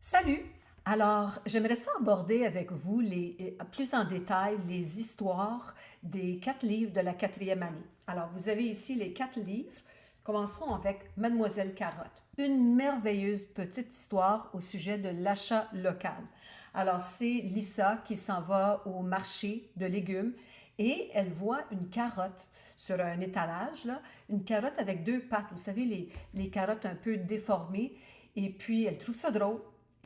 Salut! Alors, j'aimerais ça aborder avec vous plus en détail les histoires des 4 livres de la 4e année. Alors, vous avez ici les 4 livres. Commençons avec Mademoiselle Carotte. Une merveilleuse petite histoire au sujet de l'achat local. Alors, c'est Lisa qui s'en va au marché de légumes et elle voit une carotte sur un étalage, là, une carotte avec 2 pattes. Vous savez, les carottes un peu déformées. Et puis, elle trouve ça drôle.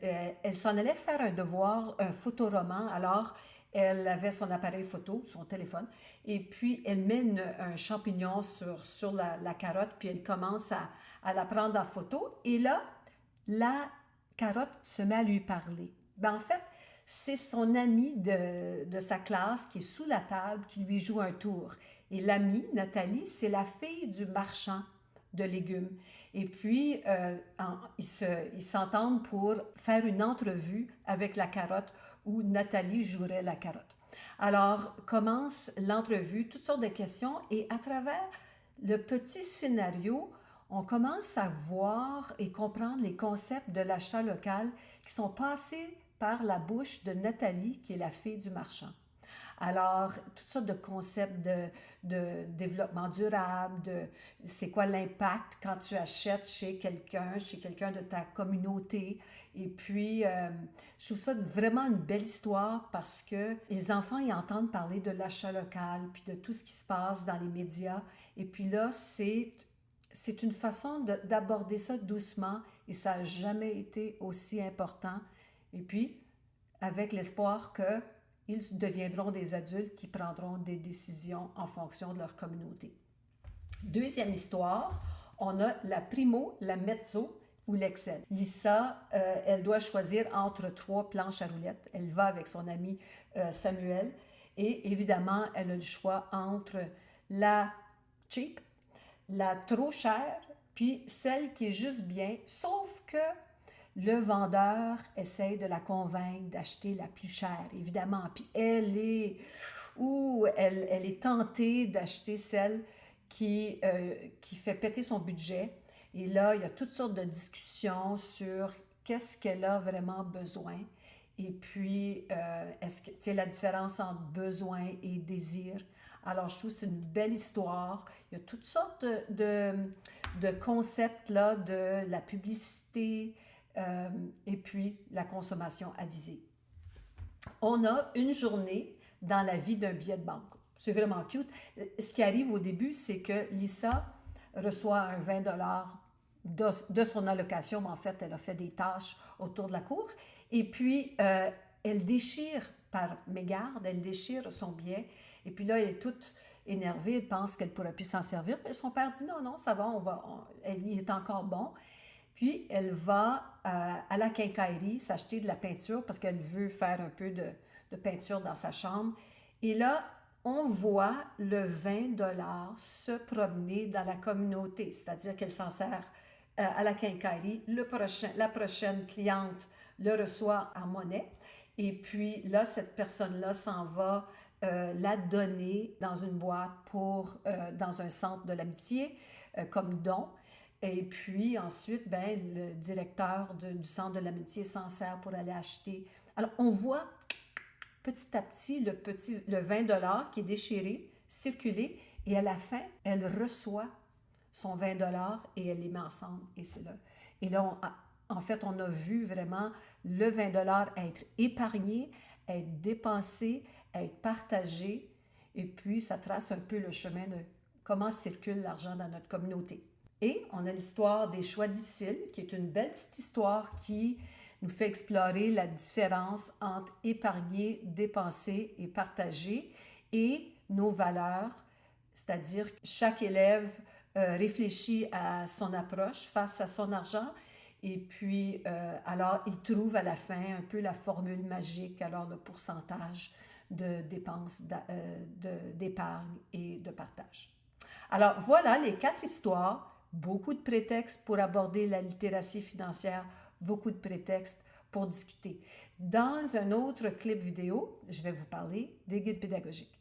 Elle s'en allait faire un devoir, un photoroman. Alors, elle avait son appareil photo, son téléphone, et puis elle met un champignon sur la carotte, puis elle commence à la prendre en photo. Et là, la carotte se met à lui parler. Ben, en fait, c'est son ami de sa classe qui est sous la table qui lui joue un tour. Et l'amie, Nathalie, c'est la fille du marchand de légumes. Et puis, ils s'entendent pour faire une entrevue avec la carotte où Nathalie jouerait la carotte. Alors, commence l'entrevue, toutes sortes de questions, et à travers le petit scénario, on commence à voir et comprendre les concepts de l'achat local qui sont passés par la bouche de Nathalie, qui est la fille du marchand. Alors, toutes sortes de concepts de développement durable, de c'est quoi l'impact quand tu achètes chez quelqu'un de ta communauté. Et puis, je trouve ça vraiment une belle histoire parce que les enfants, ils entendent parler de l'achat local, puis de tout ce qui se passe dans les médias. Et puis là, c'est une façon d'aborder ça doucement et ça n'a jamais été aussi important. Et puis, avec l'espoir qu'ils deviendront des adultes qui prendront des décisions en fonction de leur communauté. Deuxième histoire, on a la primo, la mezzo ou l'excel. Lisa, elle doit choisir entre 3 planches à roulettes. Elle va avec son ami Samuel et évidemment, elle a le choix entre la cheap, la trop chère, puis celle qui est juste bien, sauf que le vendeur essaye de la convaincre d'acheter la plus chère, évidemment. Puis elle est tentée d'acheter celle qui fait péter son budget. Et là, il y a toutes sortes de discussions sur qu'est-ce qu'elle a vraiment besoin. Et puis, est-ce que, tu sais, la différence entre besoin et désir. Alors, je trouve que c'est une belle histoire. Il y a toutes sortes de concepts là, de la publicité, et puis la consommation avisée. On a une journée dans la vie d'un billet de banque. C'est vraiment cute. Ce qui arrive au début, c'est que Lisa reçoit un 20 de son allocation, mais en fait, elle a fait des tâches autour de la cour. Et puis, elle déchire par mégarde, elle déchire son billet. Et puis là, elle est toute énervée, elle pense qu'elle ne pourra plus s'en servir. Et son père dit non, non, ça va, il est encore bon. Puis, elle va à la quincaillerie s'acheter de la peinture parce qu'elle veut faire un peu de peinture dans sa chambre. Et là, on voit le 20 se promener dans la communauté, c'est-à-dire qu'elle s'en sert à la quincaillerie. La prochaine cliente le reçoit en monnaie. Et puis là, cette personne-là s'en va la donner dans une boîte dans un centre de l'amitié comme don. Et puis ensuite, ben, le directeur du centre de l'amitié s'en sert pour aller acheter. Alors, on voit petit à petit le 20 qui est déchiré, circuler, et à la fin, elle reçoit son 20 et elle les met ensemble. Et c'est là. Et là, en fait, on a vu vraiment le 20 être épargné, être dépensé, être partagé. Et puis, ça trace un peu le chemin de comment circule l'argent dans notre communauté. Et on a l'histoire des choix difficiles, qui est une belle petite histoire qui nous fait explorer la différence entre épargner, dépenser et partager et nos valeurs, c'est-à-dire que chaque élève réfléchit à son approche face à son argent et puis alors il trouve à la fin un peu la formule magique, alors le pourcentage de dépenses, d'épargne et de partage. Alors voilà les 4 histoires. Beaucoup de prétextes pour aborder la littératie financière, beaucoup de prétextes pour discuter. Dans un autre clip vidéo, je vais vous parler des guides pédagogiques.